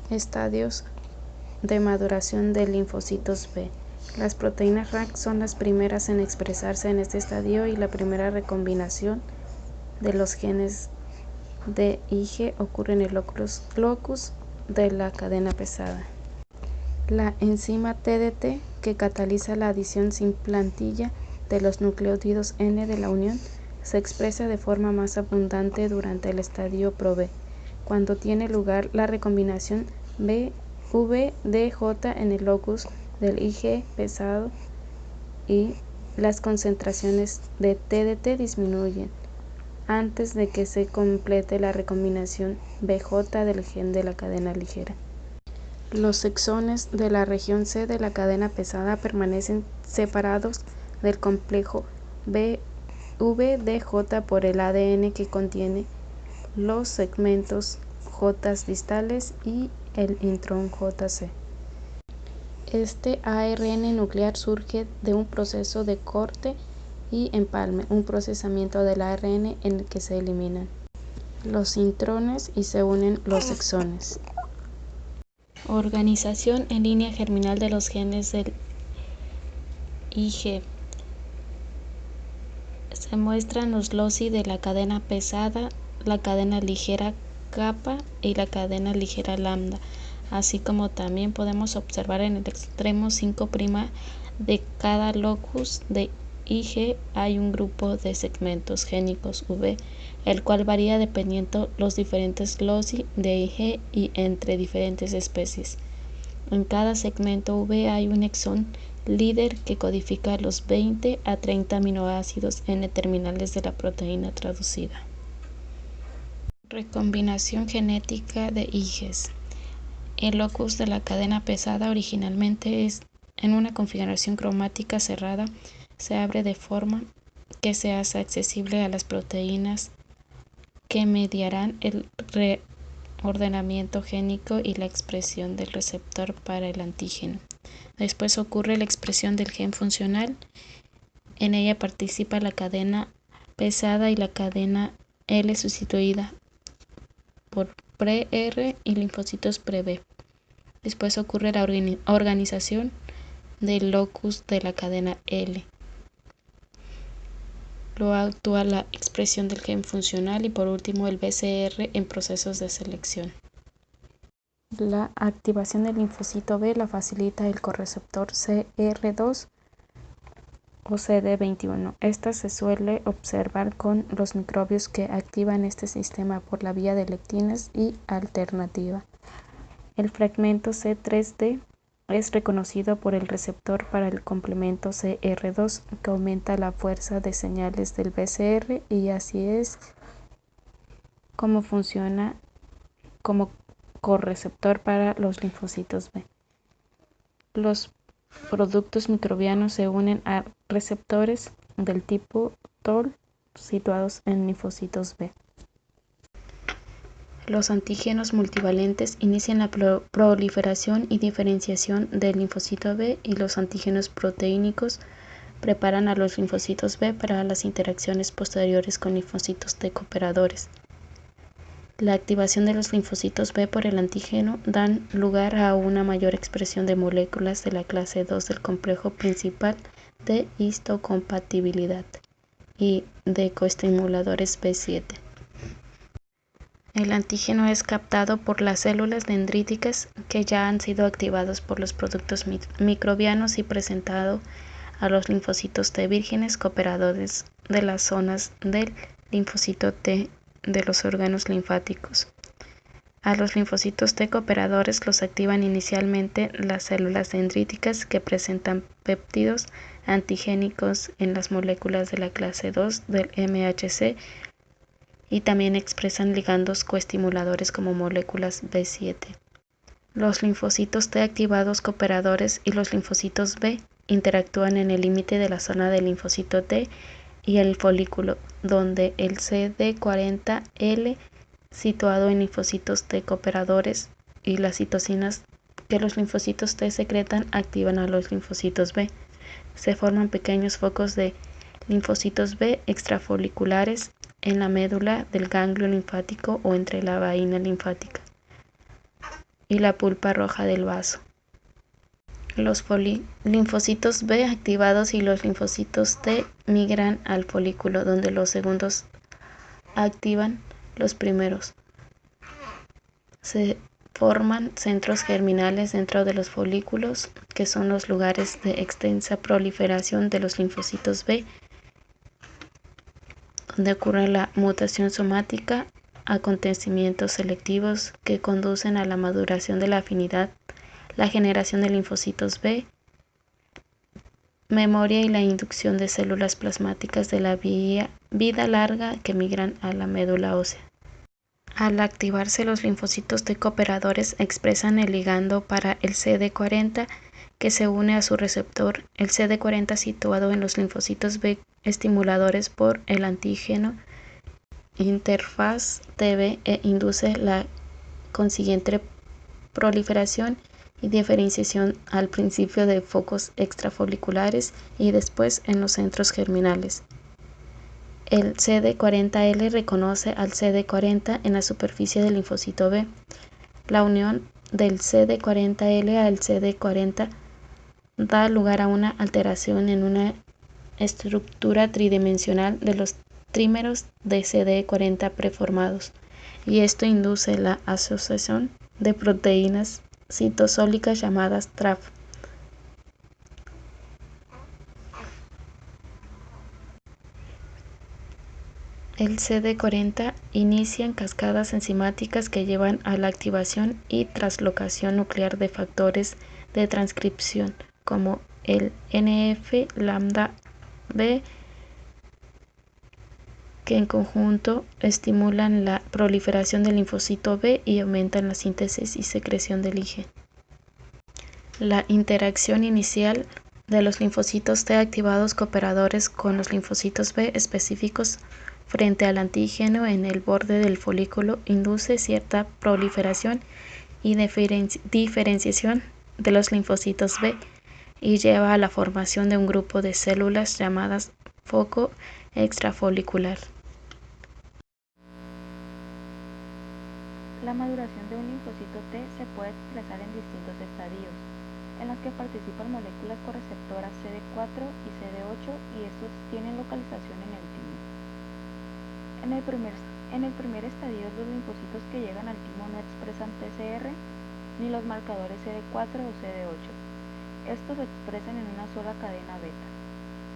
Estadios de maduración de linfocitos B. Las proteínas RAC son las primeras en expresarse en este estadio y la primera recombinación de los genes de Ig ocurre en el locus de la cadena pesada. La enzima TDT, que cataliza la adición sin plantilla de los nucleótidos N de la unión, se expresa de forma más abundante durante el estadio Pro-B, cuando tiene lugar la recombinación VDJ en el locus del Ig pesado y las concentraciones de TDT disminuyen antes de que se complete la recombinación BJ del gen de la cadena ligera. Los exones de la región C de la cadena pesada permanecen separados del complejo VDJ por el ADN que contiene los segmentos J distales y el intrón JC. Este ARN nuclear surge de un proceso de corte y empalme, un procesamiento del ARN en el que se eliminan los intrones y se unen los exones. Organización en línea germinal de los genes del Ig. Se muestran los loci de la cadena pesada, la cadena ligera kappa y la cadena ligera lambda, así como también podemos observar en el extremo 5' de cada locus de Ig hay un grupo de segmentos génicos V, el cual varía dependiendo los diferentes loci de Ig y entre diferentes especies. En cada segmento V hay un exón líder que codifica los 20 a 30 aminoácidos N-terminales de la proteína traducida. Recombinación genética de Iges. El locus de la cadena pesada originalmente es en una configuración cromática cerrada, se abre de forma que se hace accesible a las proteínas que mediarán el ordenamiento génico y la expresión del receptor para el antígeno. Después ocurre la expresión del gen funcional. En ella participa la cadena pesada y la cadena L sustituida por pre-R y linfocitos pre-B. Después ocurre la organización del locus de la cadena L. Luego actúa la expresión del gen funcional y por último el BCR en procesos de selección. La activación del linfocito B la facilita el correceptor CR2 o CD21. Esta se suele observar con los microbios que activan este sistema por la vía de lectinas y alternativa. El fragmento C3D es reconocido por el receptor para el complemento CR2, que aumenta la fuerza de señales del BCR, y así es como funciona como correceptor para los linfocitos B. Los productos microbianos se unen a receptores del tipo TOL situados en linfocitos B. Los antígenos multivalentes inician la proliferación y diferenciación del linfocito B y los antígenos proteínicos preparan a los linfocitos B para las interacciones posteriores con linfocitos T cooperadores. La activación de los linfocitos B por el antígeno dan lugar a una mayor expresión de moléculas de la clase 2 del complejo principal de histocompatibilidad y de coestimuladores B7. El antígeno es captado por las células dendríticas que ya han sido activados por los productos microbianos y presentado a los linfocitos T vírgenes cooperadores de las zonas del linfocito T de los órganos linfáticos. A los linfocitos T cooperadores los activan inicialmente las células dendríticas que presentan péptidos antigénicos en las moléculas de la clase 2 del MHC y también expresan ligandos coestimuladores como moléculas B7. Los linfocitos T activados cooperadores y los linfocitos B interactúan en el límite de la zona del linfocito T y el folículo, donde el CD40L situado en linfocitos T cooperadores y las citocinas que los linfocitos T secretan activan a los linfocitos B. Se forman pequeños focos de linfocitos B extrafoliculares en la médula del ganglio linfático o entre la vaina linfática. y la pulpa roja del vaso. Los linfocitos B activados y los linfocitos T migran al folículo, donde los segundos activan los primeros. Se forman centros germinales dentro de los folículos, que son los lugares de extensa proliferación de los linfocitos B, donde ocurre la mutación somática, acontecimientos selectivos que conducen a la maduración de la afinidad, la generación de linfocitos B, memoria y la inducción de células plasmáticas de la vida larga que migran a la médula ósea. Al activarse, los linfocitos T cooperadores expresan el ligando para el CD40 que se une a su receptor. El CD40 situado en los linfocitos B estimuladores por el antígeno interfaz TB induce la consiguiente proliferación y diferenciación al principio de focos extrafoliculares y después en los centros germinales. El CD40L reconoce al CD40 en la superficie del linfocito B. La unión del CD40L al CD40 da lugar a una alteración en una estructura tridimensional de los trímeros de CD40 preformados, y esto induce la asociación de proteínas citosólicas llamadas TRAF. El CD40 inicia cascadas enzimáticas que llevan a la activación y translocación nuclear de factores de transcripción como el NF-λ B, que en conjunto estimulan la proliferación del linfocito B y aumentan la síntesis y secreción del IgG. La interacción inicial de los linfocitos T activados cooperadores con los linfocitos B específicos frente al antígeno en el borde del folículo induce cierta proliferación y diferenciación de los linfocitos B y lleva a la formación de un grupo de células llamadas foco extrafolicular. La maduración de un linfocito T se puede expresar en distintos estadios, en los que participan moléculas correceptoras CD4 y CD8 y estos tienen localización en el timo. En el primer estadio, los linfocitos que llegan al timo no expresan TCR ni los marcadores CD4 o CD8. Estos se expresan en una sola cadena beta,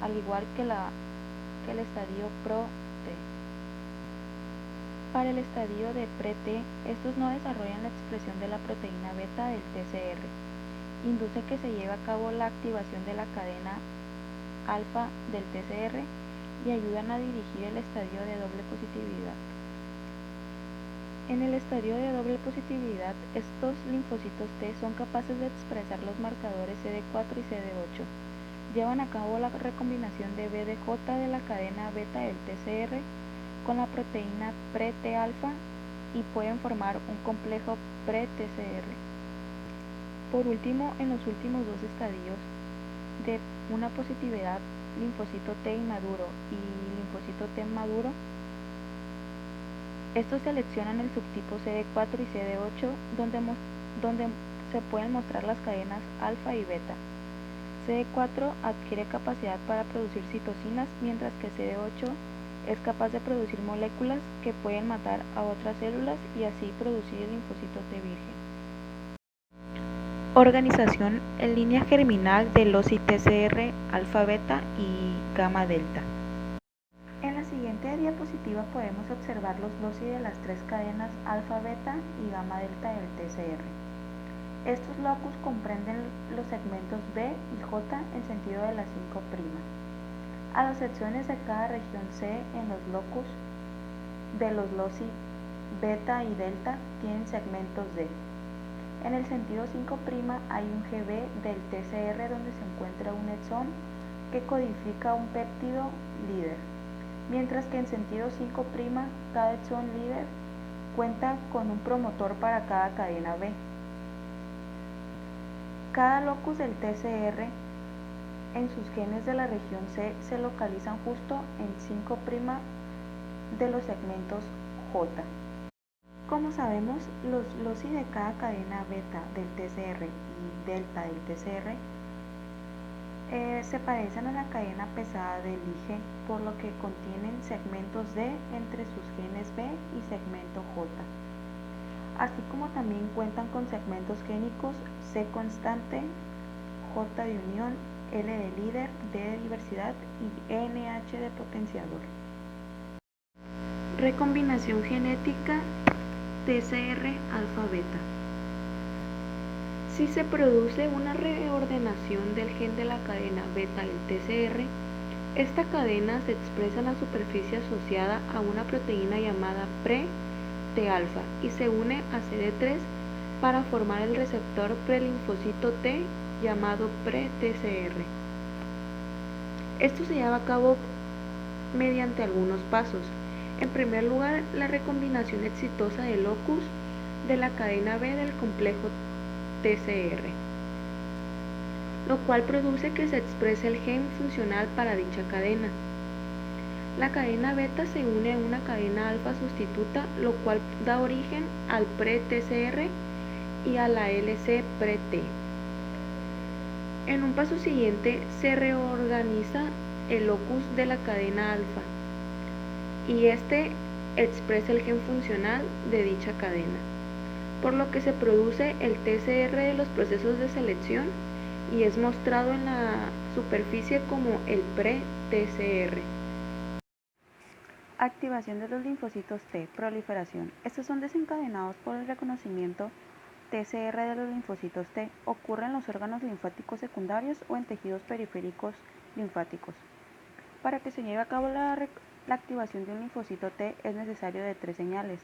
al igual que el estadio pro-T. Para el estadio de pre-T, estos no desarrollan la expresión de la proteína beta del TCR. Induce que se lleve a cabo la activación de la cadena alfa del TCR y ayudan a dirigir el estadio de doble positividad. En el estadio de doble positividad, estos linfocitos T son capaces de expresar los marcadores CD4 y CD8. Llevan a cabo la recombinación de B de J de la cadena beta del TCR con la proteína pre-T alfa y pueden formar un complejo pre-TCR. Por último, en los últimos dos estadios de una positividad, linfocito T inmaduro y linfocito T maduro, estos seleccionan el subtipo CD4 y CD8 donde se pueden mostrar las cadenas alfa y beta. CD4 adquiere capacidad para producir citocinas, mientras que CD8 es capaz de producir moléculas que pueden matar a otras células y así producir el linfocito T virgen. Organización en línea germinal de LOCI TCR alfa beta y gamma delta. En la siguiente diapositiva podemos observar los LOCI de las tres cadenas alfa beta y gamma delta del TCR. Estos locus comprenden los segmentos B y J en sentido de la 5'. A las secciones de cada región C en los locus de los LOCI beta y delta tienen segmentos D. En el sentido 5' hay un GB del TCR donde se encuentra un exón que codifica un péptido líder, mientras que en sentido 5', cada exón líder cuenta con un promotor para cada cadena B. Cada locus del TCR en sus genes de la región C se localizan justo en 5' de los segmentos J. Como sabemos, los loci de cada cadena beta del TCR y delta del TCR se parecen a la cadena pesada del Ig, por lo que contienen segmentos D entre sus genes B y segmento J, así como también cuentan con segmentos génicos C constante, J de unión, L de líder, D de diversidad y NH de potenciador. Recombinación genética TCR alfa-beta. Si se produce una reordenación del gen de la cadena beta del TCR, esta cadena se expresa en la superficie asociada a una proteína llamada pre-T-alfa y se une a CD3 para formar el receptor prelinfocito T llamado pre-TCR. Esto se lleva a cabo mediante algunos pasos. En primer lugar, la recombinación exitosa del locus de la cadena B del complejo TCR, lo cual produce que se exprese el gen funcional para dicha cadena. La cadena beta se une a una cadena alfa sustituta, lo cual da origen al pre-TCR y a la LC pre-T. En un paso siguiente se reorganiza el locus de la cadena alfa y este expresa el gen funcional de dicha cadena, por lo que se produce el TCR de los procesos de selección y es mostrado en la superficie como el pre-TCR. Activación de los linfocitos T, proliferación. Estos son desencadenados por el reconocimiento TCR de los linfocitos T. Ocurre en los órganos linfáticos secundarios o en tejidos periféricos linfáticos. Para que se lleve a cabo la activación de un linfocito T es necesario de 3 señales.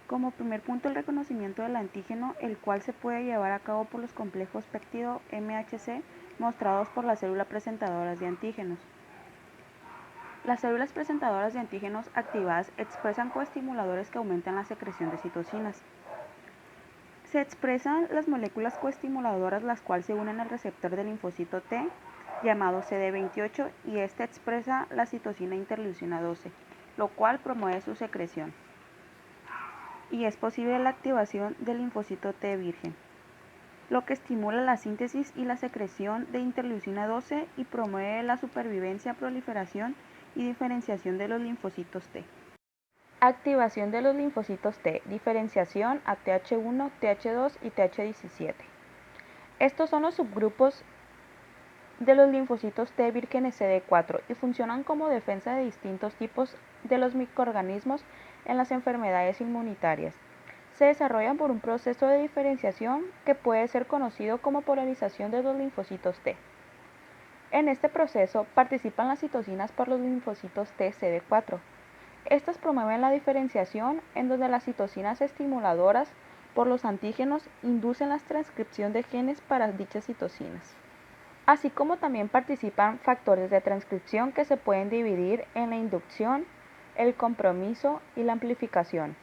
Como primer punto, el reconocimiento del antígeno, el cual se puede llevar a cabo por los complejos péptido MHC mostrados por las células presentadoras de antígenos. Las células presentadoras de antígenos activadas expresan coestimuladores que aumentan la secreción de citocinas. Se expresan las moléculas coestimuladoras, las cuales se unen al receptor del linfocito T, llamado CD28, y este expresa la citocina interleucina 12, lo cual promueve su secreción. Y es posible la activación del linfocito T virgen, lo que estimula la síntesis y la secreción de interleucina 12 y promueve la supervivencia, proliferación y diferenciación de los linfocitos T. Activación de los linfocitos T, diferenciación a Th1, Th2 y Th17. Estos son los subgrupos de los linfocitos T vírgenes CD4 y funcionan como defensa de distintos tipos de los microorganismos en las enfermedades inmunitarias. Se desarrollan por un proceso de diferenciación que puede ser conocido como polarización de los linfocitos T. En este proceso participan las citocinas por los linfocitos T CD4. Estas promueven la diferenciación en donde las citocinas estimuladoras por los antígenos inducen la transcripción de genes para dichas citocinas. Así como también participan factores de transcripción que se pueden dividir en la inducción, el compromiso y la amplificación.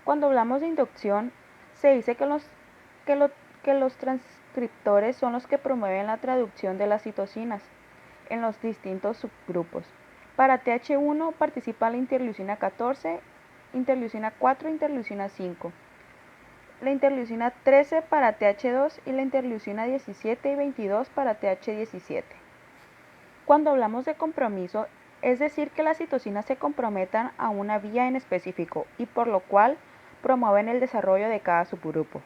Cuando hablamos de inducción, se dice que los transcriptores son los que promueven la traducción de las citocinas en los distintos subgrupos. Para Th1 participa la interleucina 14, interleucina 4 e interleucina 5. La interleucina 13 para Th2 y la interleucina 17 y 22 para Th17. Cuando hablamos de compromiso, es decir que las citocinas se comprometan a una vía en específico y por lo cual promueven el desarrollo de cada subgrupo.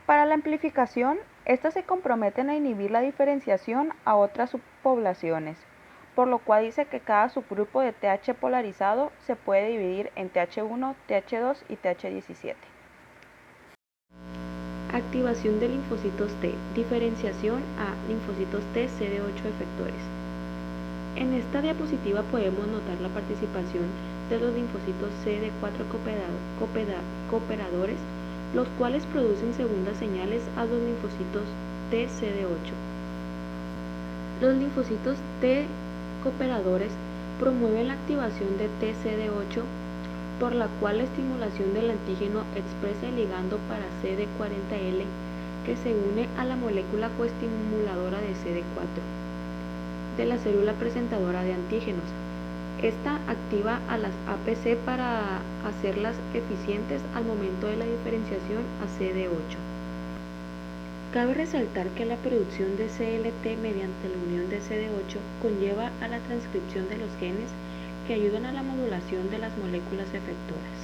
Para la amplificación, estas se comprometen a inhibir la diferenciación a otras subpoblaciones, por lo cual dice que cada subgrupo de TH polarizado se puede dividir en TH1, TH2 y TH17. Activación de linfocitos T, diferenciación a linfocitos T CD8 efectores. En esta diapositiva podemos notar la participación de los linfocitos CD4 cooperadores, los cuales producen segundas señales a los linfocitos T CD8. Los linfocitos T cooperadores promueven la activación de TCD8, por la cual la estimulación del antígeno expresa el ligando para CD40L, que se une a la molécula coestimuladora de CD4 de la célula presentadora de antígenos. Esta activa a las APC para hacerlas eficientes al momento de la diferenciación a CD8. Cabe resaltar que la producción de CLT mediante la unión de CD8 conlleva a la transcripción de los genes que ayudan a la modulación de las moléculas efectoras.